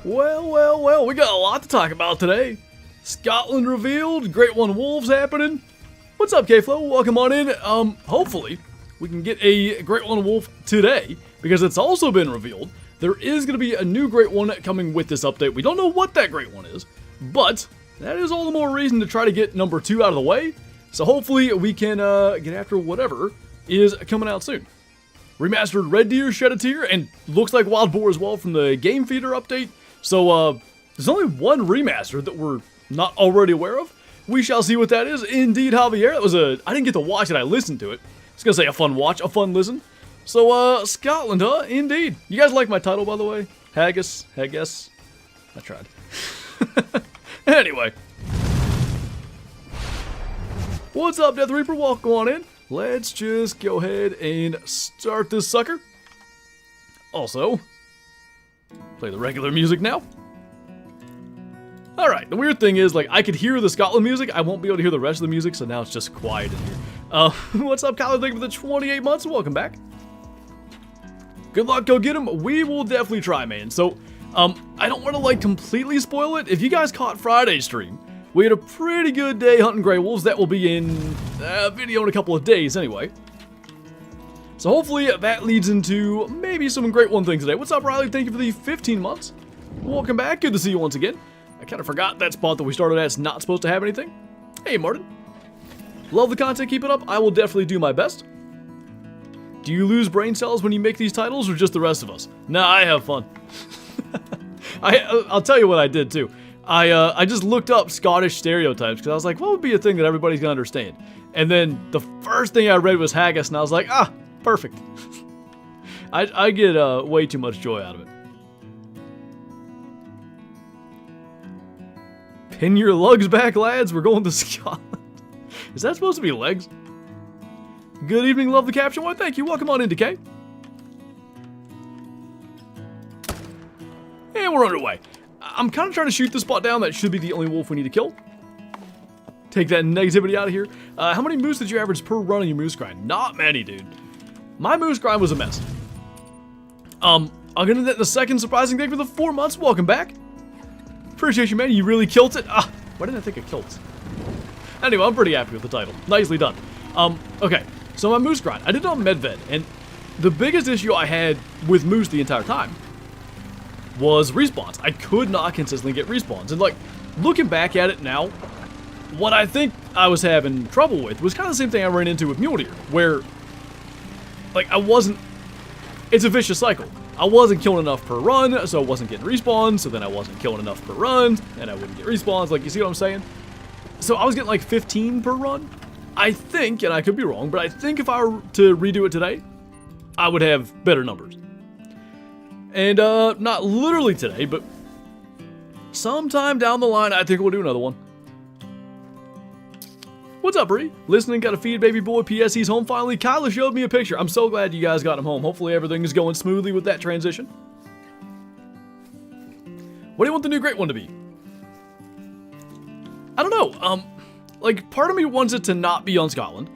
Well, we got a lot to talk about today. Scotland revealed, Great One Wolves happening. What's up, K-Flow? Welcome on in. Hopefully, we can get a Great One Wolf today, because it's also been revealed there is going to be a new Great One coming with this update. We don't know what that Great One is, but that is all the more reason to try to get number 2 out of the way. So hopefully we can get after whatever is coming out soon. Remastered Red Deer shed a tear, and looks like Wild Boar as well from the Game Feeder update. So there's only one remaster that we're not already aware of. We shall see what that is. Indeed, Javier, that was I didn't get to watch it, I listened to it. I was gonna say a fun watch, a fun listen. So Scotland, huh? Indeed. You guys like my title, by the way? Hag-Guess? Hag-Guess? I tried. Anyway. What's up, Death Reaper? Welcome on in. Let's just go ahead and start this sucker. Also, play the regular music now. Alright, the weird thing is, like, I could hear the Scotland music, I won't be able to hear the rest of the music, so now it's just quiet in here. What's up, Kyler? Thank you for the 28 months, welcome back. Good luck, go get him. We will definitely try, man. So, I don't want to, like, completely spoil it. If you guys caught Friday's stream, we had a pretty good day hunting Grey Wolves. That will be in a video in a couple of days, anyway. So hopefully that leads into maybe some Great One things today. What's up, Riley? Thank you for the 15 months. Welcome back. Good to see you once again. I kind of forgot that spot that we started at is not supposed to have anything. Hey, Martin. Love the content. Keep it up. I will definitely do my best. Do you lose brain cells when you make these titles, or just the rest of us? Nah, I have fun. I'll tell you what I did, too. I just looked up Scottish stereotypes, because I was like, what would be a thing that everybody's going to understand? And then the first thing I read was Hag-Guess, and I was like, ah, perfect. I get way too much joy out of it. Pin your lugs back, lads. We're going to Scotland. Is that supposed to be legs? Good evening, love the caption. Why, thank you. Welcome on in, Decay. And we're underway. I'm kind of trying to shoot this spot down. That should be the only wolf we need to kill. Take that negativity out of here. How many moose did you average per run on your moose grind? Not many, dude. My moose grind was a mess. I'll get into that in a second. Surprising, thank you for the 4 months. Welcome back. Appreciate you, man. You really killed it. Ah, why didn't I think of kilts? Anyway, I'm pretty happy with the title. Nicely done. Okay. So my moose grind. I did it on Medved, and the biggest issue I had with moose the entire time was respawns. I could not consistently get respawns. And like, looking back at it now, what I think I was having trouble with was kind of the same thing I ran into with Mule Deer, where, like, it's a vicious cycle. I wasn't killing enough per run, so I wasn't getting respawns, so then I wasn't killing enough per run, and I wouldn't get respawns, like, you see what I'm saying? So I was getting like 15 per run. I think, and I could be wrong, but I think if I were to redo it today, I would have better numbers. And, not literally today, but sometime down the line, I think we'll do another one. What's up, Bree? Listening, got a feed, baby boy. P.S. He's home finally. Kyla showed me a picture. I'm so glad you guys got him home. Hopefully everything is going smoothly with that transition. What do you want the new Great One to be? I don't know. Like, part of me wants it to not be on Scotland.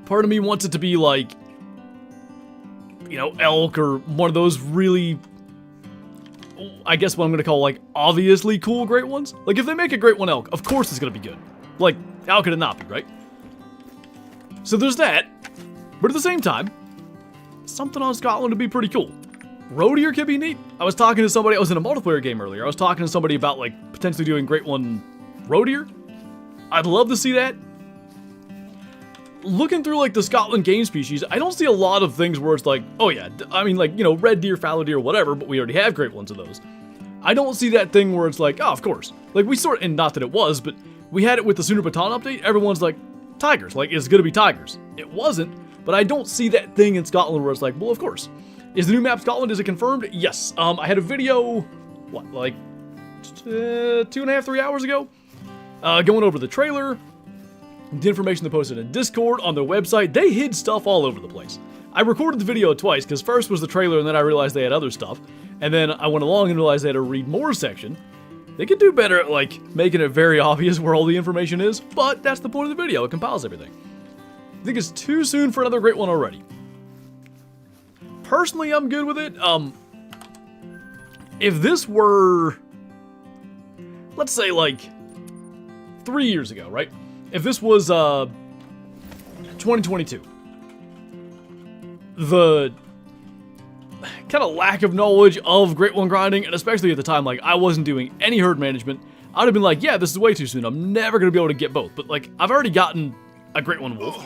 Part of me wants it to be like, you know, elk or one of those really, I guess what I'm going to call, like, obviously cool Great Ones. Like, if they make a Great One elk, of course it's going to be good. Like, how could it not be, right? So there's that. But at the same time, something on Scotland would be pretty cool. Roe deer could be neat. I was talking to somebody, I was in a multiplayer game earlier. I was talking to somebody about, like, potentially doing Great One roe deer. I'd love to see that. Looking through, like, the Scotland game species, I don't see a lot of things where it's like, oh yeah, I mean, like, you know, red deer, fallow deer, whatever, but we already have Great Ones of those. I don't see that thing where it's like, oh, of course. Like, we sort, and not that it was, but we had it with the Sooner Baton update. Everyone's like, tigers, like, it's gonna be tigers. It wasn't, but I don't see that thing in Scotland where it's like, well, of course. Is the new map Scotland, is it confirmed? Yes. I had a video, what, like, 2.5, 3 hours ago? Going over the trailer, the information they posted in Discord, on their website. They hid stuff all over the place. I recorded the video twice, because first was the trailer, and then I realized they had other stuff. And then I went along and realized they had a read more section. They could do better at, like, making it very obvious where all the information is, but that's the point of the video. It compiles everything. I think it's too soon for another Great One already. Personally, I'm good with it. if this were, let's say like 3 years ago, right? If this was 2022, the kind of lack of knowledge of Great One grinding, and especially at the time, like I wasn't doing any herd management, I'd have been like, yeah, this is way too soon. I'm never gonna be able to get both. But like, I've already gotten a Great One wolf.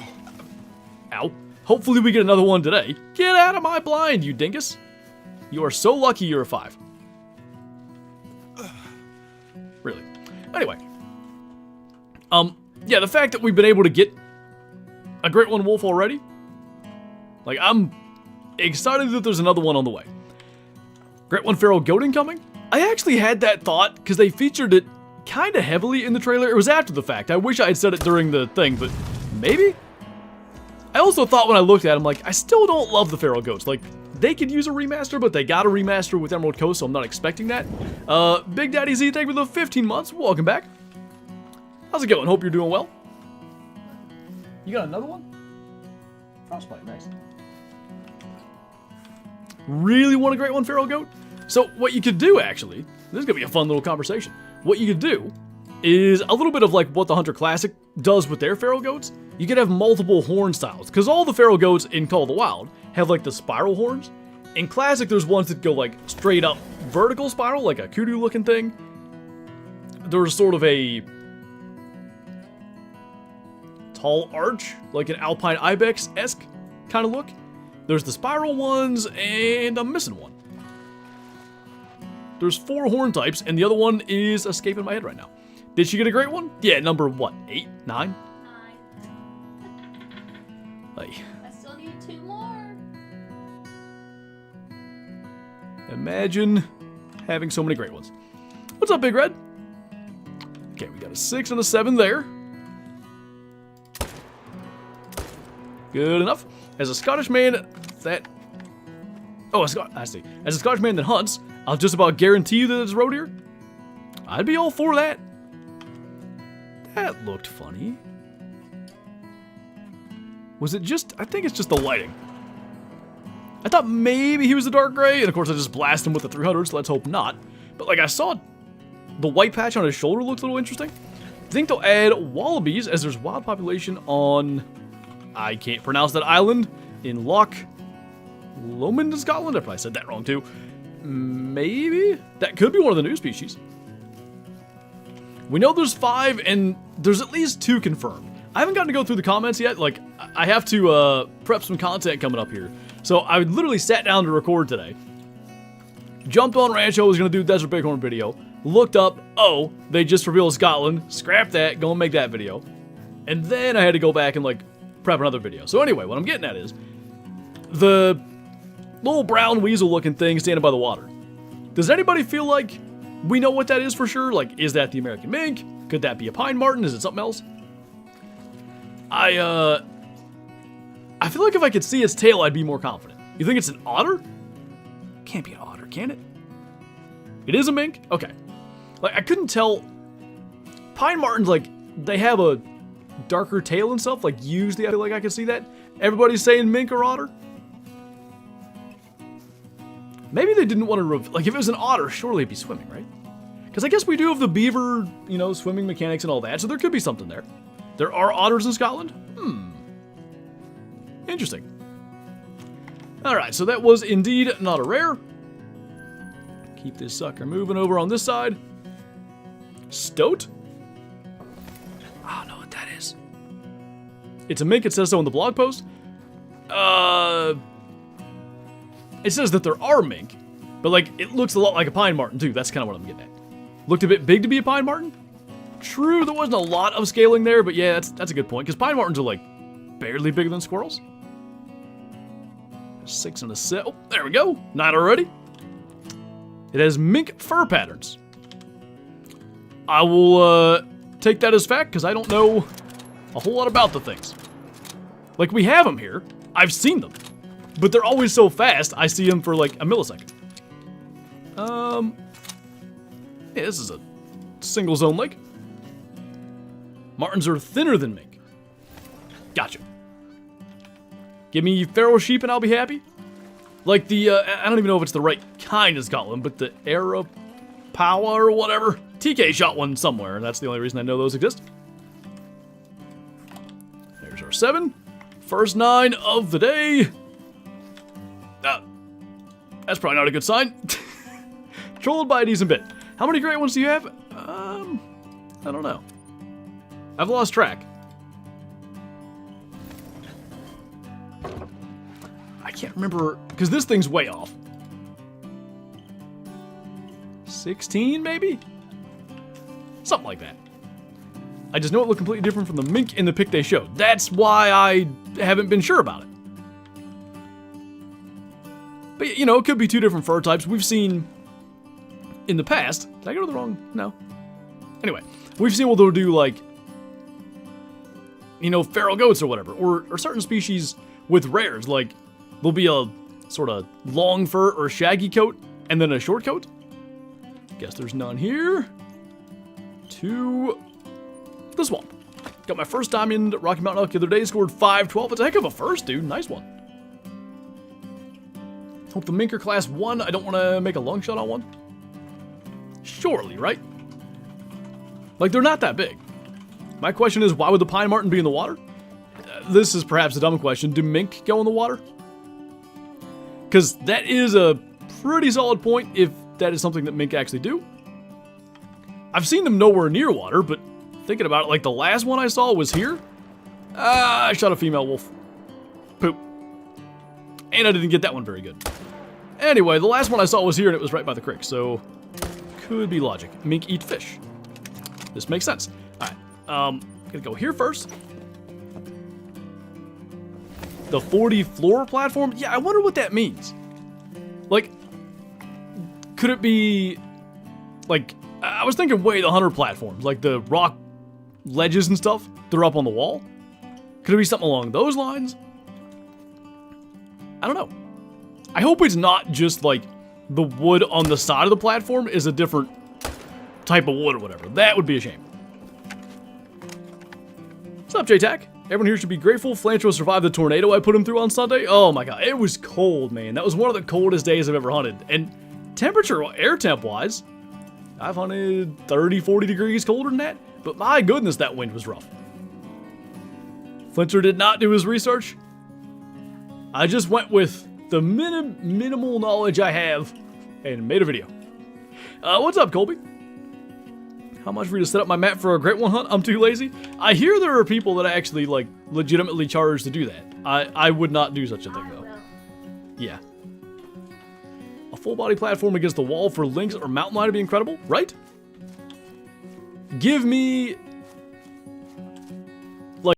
Ow. Hopefully we get another one today. Get out of my blind, you dingus. You are so lucky you're a 5. Really. Anyway. Yeah, the fact that we've been able to get a Great One wolf already, like, I'm excited that there's another one on the way. Great One feral goat incoming? I actually had that thought, because they featured it kind of heavily in the trailer. It was after the fact. I wish I had said it during the thing, but maybe? I also thought when I looked at them, like, I still don't love the feral goats. Like, they could use a remaster, but they got a remaster with Emerald Coast, so I'm not expecting that. Big Daddy Z, thank you for the 15 months. Welcome back. How's it going? Hope you're doing well. You got another one? Frostbite, nice. Really want a Great One feral goat? So what you could do, actually, this is going to be a fun little conversation. What you could do is a little bit of like what the Hunter Classic does with their feral goats. You could have multiple horn styles, because all the feral goats in Call of the Wild have like the spiral horns. In Classic, there's ones that go like straight up vertical spiral, like a kudu looking thing. There's sort of a tall arch, like an alpine ibex-esque kind of look. There's the spiral ones, and I'm missing one. There's 4 horn types, and the other one is escaping my head right now. Did she get a Great One? Yeah, number what? 8? 9? 9. Like, I still need 2 more. Imagine having so many Great Ones. What's up, Big Red? Okay, we got a 6 and a 7 there. Good enough. As a Scottish man that... Oh, I see. As a Scottish man that hunts, I'll just about guarantee you that it's roe deer. I'd be all for that. That looked funny. Was it just... I think it's just the lighting. I thought maybe he was a dark gray, and of course I just blasted him with the 300, so let's hope not. But like I saw the white patch on his shoulder looked a little interesting. I think they'll add wallabies, as there's wild population on... I can't pronounce that island in Loch Lomond, Scotland. I probably said that wrong too. Maybe? That could be one of the new species. We know there's 5, and there's at least 2 confirmed. I haven't gotten to go through the comments yet. Like, I have to prep some content coming up here. So I literally sat down to record today. Jumped on Rancho, was going to do Desert Bighorn video. Looked up, oh, they just revealed Scotland. Scrap that, go and make that video. And then I had to go back and, like, prep another video. So anyway, what I'm getting at is the little brown weasel looking thing standing by the water. Does anybody feel like we know what that is for sure? Like, is that the American mink? Could that be a pine marten? Is it something else? I feel like if I could see its tail, I'd be more confident. You think it's an otter? Can't be an otter, can it? It is a mink? Okay. Like, I couldn't tell. Pine martens, like, they have a darker tail and stuff. Like, usually I feel like I can see that. Everybody's saying mink or otter. Maybe they didn't want to, like, if it was an otter, surely it'd be swimming, right? Because I guess we do have the beaver, you know, swimming mechanics and all that, so there could be something there. There are otters in Scotland? Interesting. Alright, so that was indeed not a rare. Keep this sucker moving over on this side. Stoat? I don't know what that is. It's a mink, it says so in the blog post. It says that there are mink, but like, it looks a lot like a pine marten too. That's kind of what I'm getting at. Looked a bit big to be a pine marten. True, there wasn't a lot of scaling there, but yeah, that's a good point, because pine martens are like barely bigger than squirrels. 6 and a 7. Oh, there we go. 9 already. It has mink fur patterns. I will take that as fact, because I don't know a whole lot about the things. Like, we have them here. I've seen them. But they're always so fast, I see them for like a millisecond. Yeah, this is a single zone lake. Martens are thinner than mink. Gotcha. Give me feral sheep and I'll be happy. Like the, I don't even know if it's the right kind of Scotland, but the Arapawa or whatever. TK shot one somewhere, and that's the only reason I know those exist. There's our 7. First 9 of the day. That's probably not a good sign. Trolled by a decent bit. How many great ones do you have? I don't know. I've lost track. I can't remember, because this thing's way off. 16, maybe? Something like that. I just know it looked completely different from the mink in the pic they showed. That's why I haven't been sure about it. But, you know, it could be 2 different fur types. We've seen in the past. Did I go to the wrong? No. Anyway, we've seen what they'll do, like, you know, feral goats or whatever. Or certain species with rares. Like, there'll be a sort of long fur or shaggy coat and then a short coat. Guess there's none here. To the swamp. Got my first diamond at Rocky Mountain Elk the other day. Scored 512. It's a heck of a first, dude. Nice one. Hope the minker class 1. I don't want to make a long shot on one. Surely, right? Like, they're not that big. My question is, why would the pine marten be in the water? This is perhaps a dumb question. Do mink go in the water? Because that is a pretty solid point if that is something that mink actually do. I've seen them nowhere near water, but thinking about it, like the last one I saw was here. I shot a female wolf. Poop. And I didn't get that one very good. Anyway, the last one I saw was here and it was right by the creek, so could be logic. Mink eat fish. This makes sense. Alright, gonna go here first. The 40 floor platform? Yeah, I wonder what that means. Like, could it be, like, I was thinking the 100 platforms, like the rock ledges and stuff, they're up on the wall. Could it be something along those lines? I don't know. I hope it's not just like the wood on the side of the platform is a different type of wood or whatever. That would be a shame. What's up, J-Tac? Everyone here should be grateful Flinter survived the tornado I put him through on Sunday. Oh my god, it was cold, man. That was one of the coldest days I've ever hunted. And temperature, air temp wise, I've hunted 30, 40 degrees colder than that. But my goodness, that wind was rough. Flinter did not do his research. I just went with the minimal knowledge I have and made a video. What's up, Colby? How much for you to set up my map for a great one hunt? I'm too lazy. I hear there are people that actually, like, legitimately charge to do that. I would not do such a thing, though. Yeah. A full body platform against the wall for lynx or mountain lion would be incredible, right? Give me